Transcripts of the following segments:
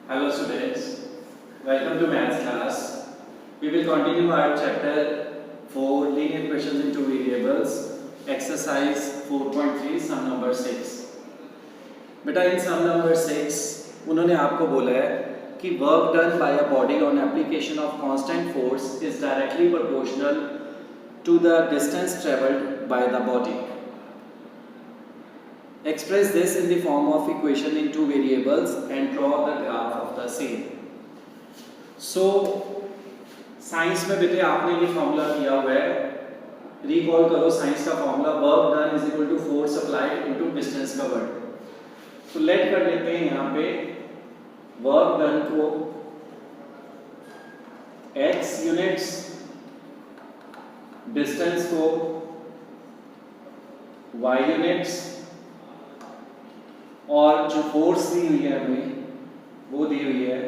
Hello students, welcome to maths class. We will continue our chapter 4 linear equations in two variables, exercise 4.3 sum number 6. बेटा इन sum number 6 उन्होंने आपको बोला है कि work done by a body on application of constant force is directly proportional to the distance traveled by the body. Express this in the form of equation in two variables and draw the graph of the same. So, science में बेटे आपने ये formula किया हुआ है, recall करो science का formula work done is equal to force applied into distance covered. तो लेट कर लेते हैं यहाँ पे वर्क डन को x यूनिट्स, डिस्टेंस को y यूनिट्स और जो फोर्स दी हुई है हमें वो दी हुई है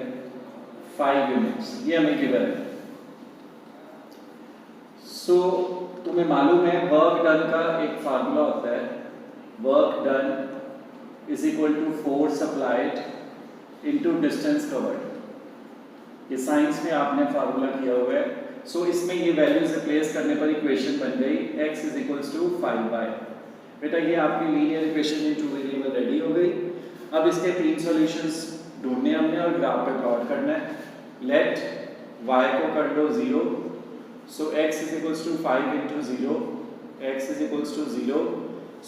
5 यूनिट्स. ये हमें गिवन है. सो तुम्हें मालूम है वर्क डन का एक फार्मूला होता है, work done is equal to force applied into distance covered. ये साइंस में आपने फार्मूला किया हुआ है. सो इसमें ये वैल्यूज रिप्लेस करने पर इक्वेशन बन गई x is equals to 5y. बेटा ये आपकी linear equation in two variable ready हो गई. अब इसके तीन सॉल्यूशंस ढूंढने हमने और ग्राफ पे प्लॉट करना है. लेट y को कर दो 0. So x is equals to 5 into 0, x is equals to 0.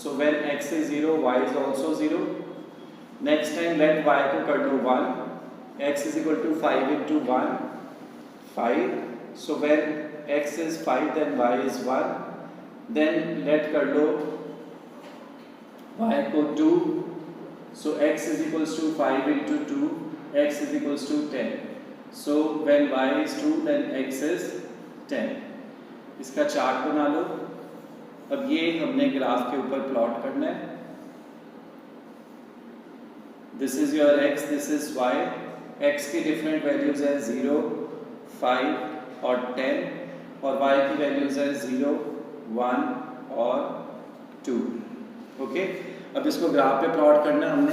So when x is 0 y is also 0. Next time let y को कर दो 1, x is equal to 5 into 1, 5. So when x is 5 then y is 1. Then let कर दो y को 2. So x is equals to 5 into 2, x is equals to 10. So when y is 2 then x is 10. इसका chart बना लो. अब ये हमने graph के ऊपर प्लॉट करना है. This is your x, this is y. x की डिफरेंट वैल्यूज है 0, 5 और 10 और y की वैल्यूज है 0, 1 और 2. ओके अब इसको ग्राफ पे प्लॉट करना हमने.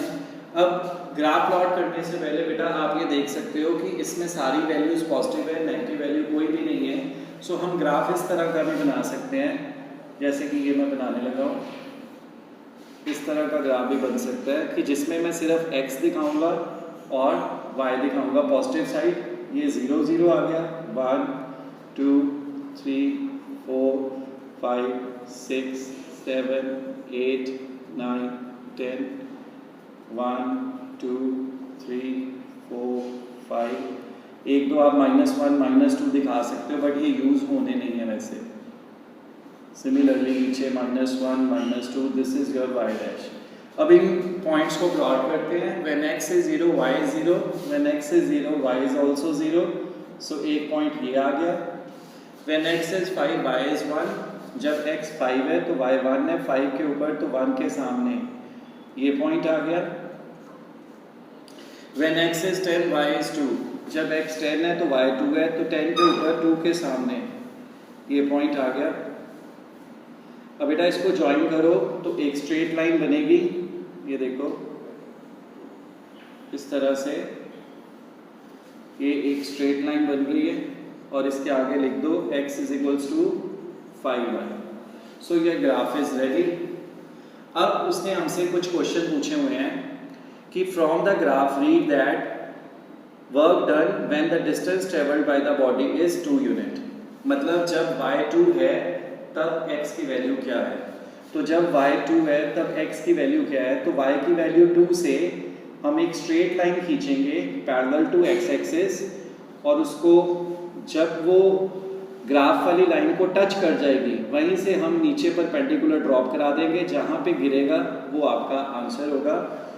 अब ग्राफ प्लॉट करने से पहले बेटा आप ये देख सकते हो कि इसमें सारी वैल्यूज पॉजिटिव है, नेगेटिव वैल्यू कोई भी नहीं है. सो हम ग्राफ इस तरह का भी बना सकते हैं जैसे कि ये मैं बनाने लगा हूँ. इस तरह का ग्राफ भी बन सकता है कि जिसमें मैं सिर्फ x दिखाऊंगा और y दिखाऊंगा पॉजिटिव साइड. ये 0 0 आ गया, 1 2 3 4 5 6 7 8 9 10 1 2 3 4 5. एक दो आप -1 -2 दिखा सकते हो बट ये यूज होने नहीं है वैसे. सिमिलरली नीचे -1 -2 this is your y dash. अब इन पॉइंट्स को प्लॉट करते हैं. When x is 0 y is 0, when x is 0 y is also 0. सो एक पॉइंट ये आ गया. When x is 5 y is 1. जब x 5 है तो y 1 है, 5 के ऊपर तो 1 के सामने ये पॉइंट आ गया. When x is 10 y is 2. जब x 10 है तो y 2 है तो 10 के ऊपर 2 के सामने ये पॉइंट आ गया. अब बेटा इसको ज्वाइन करो तो एक स्ट्रेट लाइन बनेगी. ये देखो इस तरह से ये एक स्ट्रेट लाइन बन गई है और इसके आगे लिख दो x is equals to 5y. So ये ग्राफ इज रेडी. अब उसने हमसे कुछ क्वेश्चन पूछे हुए हैं कि from the graph read that work done when the distance travelled by the body is 2 unit. मतलब जब y 2 है तब x की वैल्यू क्या है. तो जब y 2 है तब x की वैल्यू क्या है. तो y की वैल्यू 2 से हम एक स्ट्रेट लाइन खींचेंगे पैरेलल टू x एक्सिस और उसको जब वो ग्राफ वाली लाइन को टच कर जाएगी वहीं से हम नीचे परपेंडिकुलर ड्रॉप करा देंगे. जहाँ पे गिरेगा वो आपका आंसर होगा.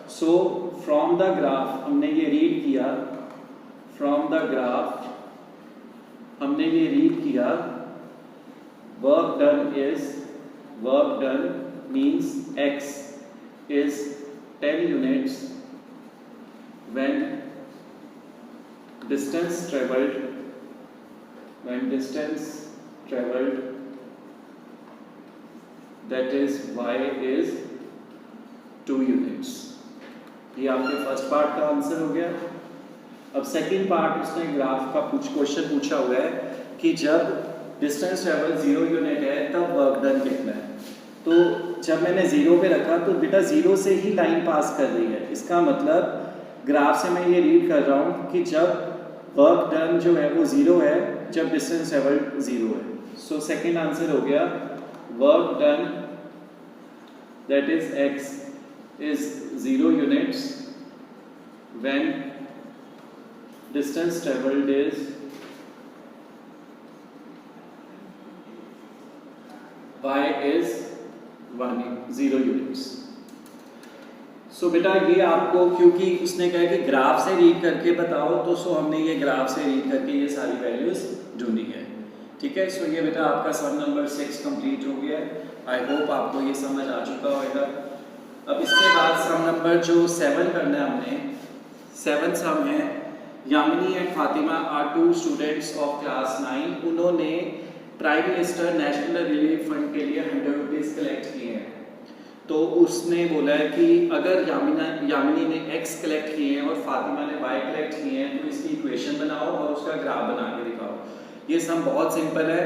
सो फ्रॉम द ग्राफ हमने ये रीड किया, फ्रॉम द ग्राफ हमने ये रीड किया work done means x is 10 units when distance traveled that is y is 2 units. ये आपके फर्स्ट पार्ट का आंसर हो गया. अब सेकंड पार्ट उसने ग्राफ का क्वेश्चन पूछा हुआ है कि जब डिस्टेंस ट्रेवल 0 यूनिट है तब वर्क डन कितना है। तो जब मैंने 0 पे रखा तो बेटा 0 से ही लाइन पास कर रही है, इसका मतलब ग्राफ से मैं ये रीड कर रहा हूँ कि जब वर्क डन जो है वो 0 है जब डिस्टेंस ट्रेवल 0 है। सो सेकंड आंसर हो गया work done that is x is 0 units when distance traveled is y is 0 units। सो बेटा ये आपको, क्योंकि उसने कहा कि ग्राफ से रीड करके बताओ, तो सो हमने ये ग्राफ से रीड करके ये सारी वैल्यूज ढूंढी है। ठीक है, सो ये बेटा आपका सम नंबर 6 कंप्लीट हो गया है। आई होप आपको ये समझ आ चुका होगा। अब इसके बाद सम नंबर जो 7 करना है हमने, 7 सम है। Yamini and Fatima are 2 students of class 9। उन्होंने prime minister national relief fund के लिए 100 रुपीज़ कलेक्ट किए हैं। तो उसने बोला है कि अगर यामिनी ने x कलेक्ट किए हैं और फातिमा ने y कलेक्ट किए हैं तो इसकी इक्वेशन बनाओ और उसका ग्राफ बना के दिखाओ। ये सम बहुत सिंपल है,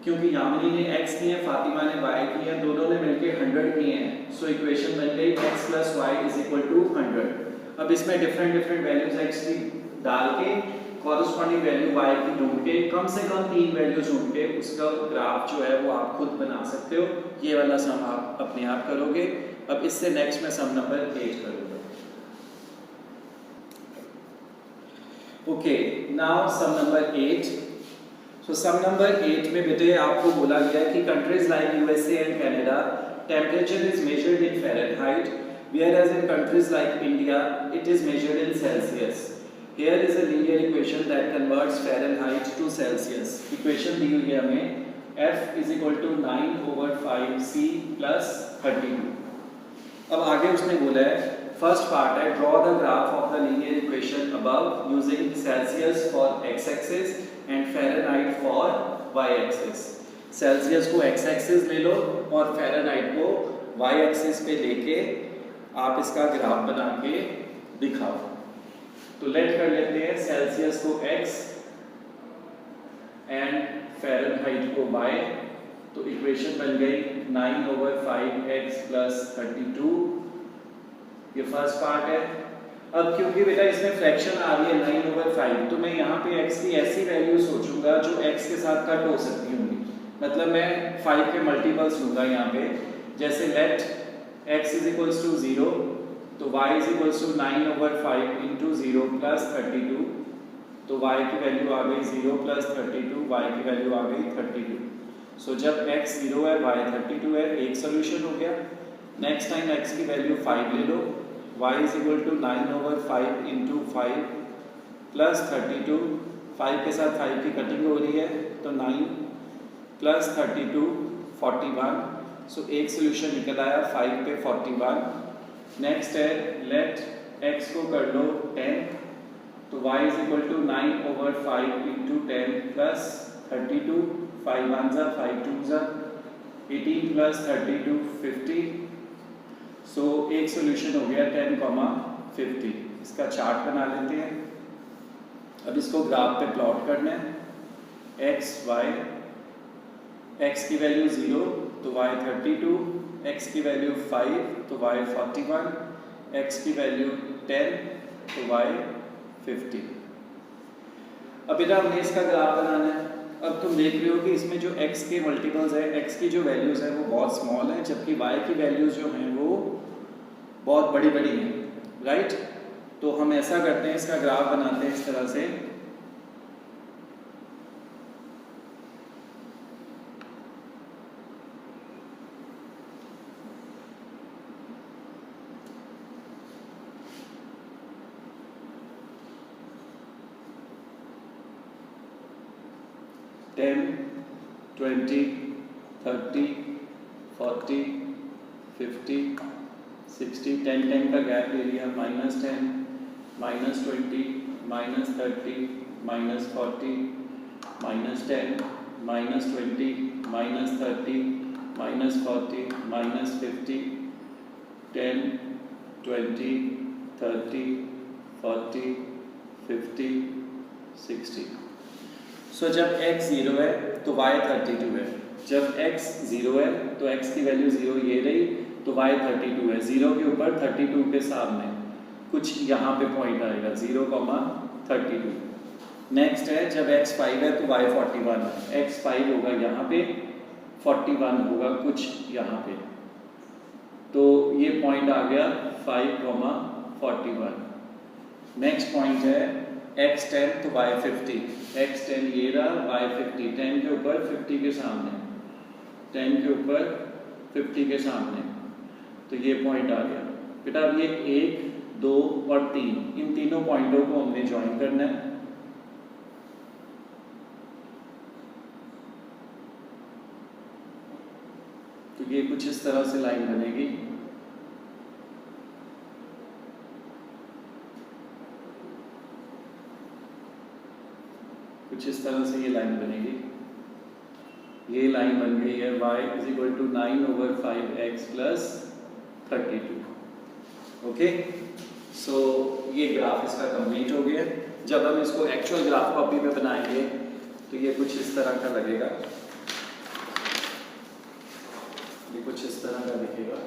क्योंकि यामिनी ने x किए हैं, फातिमा ने y किए हैं, दोनों ने मिलकर 100 किए हैं। सो इक्वेशन बन गई x + y = 100। अब इसमें डिफरेंट वैल्यूज x की डाल के कॉरस्पॉन्डिंग वैल्यू y की ढूंढ के, कम से कम 3 वैल्यूज ढूंढ के उसका ग्राफ जो है वो आप खुद बना सकते हो। ये वाला सम आप अपने आप करोगे। अब इससे नेक्स्ट में सम नंबर 8 करूंगा। Okay, now sum number 8। So sum number 8 में बेटे आपको बोला गया है कि countries like USA and Canada temperature is measured in Fahrenheit, whereas in countries like India it is measured in Celsius. Here is a linear equation that converts Fahrenheit to Celsius. Equation दी हुई है हमें, F = 9/5C + 32। अब आगे उसने बोला है, first part है draw the graph of the linear equation above using Celsius for x-axis and Fahrenheit for y-axis। Celsius को x-axis ले लो और Fahrenheit को y-axis पे लेके आप इसका ग्राफ बना के दिखाओ। तो लेट कर लेते हैं सेल्सियस को x एंड फ़ारेनहाइट को y। तो इक्वेशन बन गई 9/5x + 32। ये फर्स्ट पार्ट है। अब क्योंकि बेटा इसमें फ्रैक्शन आ रही है 9/5, तो मैं यहाँ पे x की ऐसी वैल्यू सोचूंगा जो x के साथ कट हो सकती होंगी। मतलब मैं 5 के मल्टीपल्स लूंगा यहाँ पे। जैसे लेट x = 0, तो y = 9/5 × 0 + 32। तो y की वैल्यू आ गई 0 + 32, y की वैल्यू आ गई 32। सो जब x 0 है y 32 है, एक सोल्यूशन हो गया। नेक्स्ट टाइम x की वैल्यू 5 ले लो, y = 9/5 × 5 + 32। 5 के साथ 5 की कटिंग हो रही है, तो 9 + 32 41। सो एक सोल्यूशन निकल आया 5 पे 41। नेक्स्ट है लेट x को कर लो 10, तो y = 9/5 × 10 + 32। 5 1 5 2 18 + 32 50। सो एक सोल्यूशन हो गया 10, 50। इसका चार्ट बना लेते हैं। अब इसको ग्राफ पे प्लॉट करना है। x y, x की वैल्यू 0 तो y 32, x की वैल्यू 5 तो y 41, x की वैल्यू 10 तो y 50। अब बेटा हमने इसका ग्राफ बनाना है। अब तुम देख रहे हो कि इसमें जो x के मल्टीपल्स है, x की जो वैल्यूज है वो बहुत स्मॉल है, जबकि y की वैल्यूज जो हैं वो बहुत बड़ी हैं, राइट। तो हम ऐसा करते हैं, इसका ग्राफ बनाते हैं इस तरह से। टेन 20 30 40 50 60 10 10 का गैप ले लिया, -10 -20 -30 -40 -10 -20 -30 -40 -50 10 20 30 40 50, 60। सो जब x 0 है तो y 32 है, जब x 0 है तो x की वैल्यू 0 ये रही, तो y 32 है। 0 के ऊपर 32 के सामने कुछ यहाँ पे पॉइंट आएगा 0,32। नेक्स्ट है जब x 5 है तो y 41 है, x 5 होगा यहाँ पे, 41 होगा कुछ यहाँ पे, तो ये पॉइंट आ गया 5,41। नेक्स्ट पॉइंट है x 10 तो y 50, x 10 ये रहा, y 50, 10 के ऊपर 50 के सामने, 10 के ऊपर 50 के सामने, तो ये पॉइंट आ गया। बेटा अब ये 1, 2 और 3, इन तीनों पॉइंटों को हमने ज्वाइन करना है। तो ये कुछ इस तरह से लाइन बनेगी। कुछ इस तरह से ये लाइन बनेगी। ये लाइन बन गई है y is equal to 9/5x plus 32। Okay, so ये ग्राफ इसका कंप्लीट हो गया। जब हम इसको एक्चुअल ग्राफ कॉपी में बनाएंगे तो ये कुछ इस तरह का लगेगा, ये कुछ इस तरह का दिखेगा।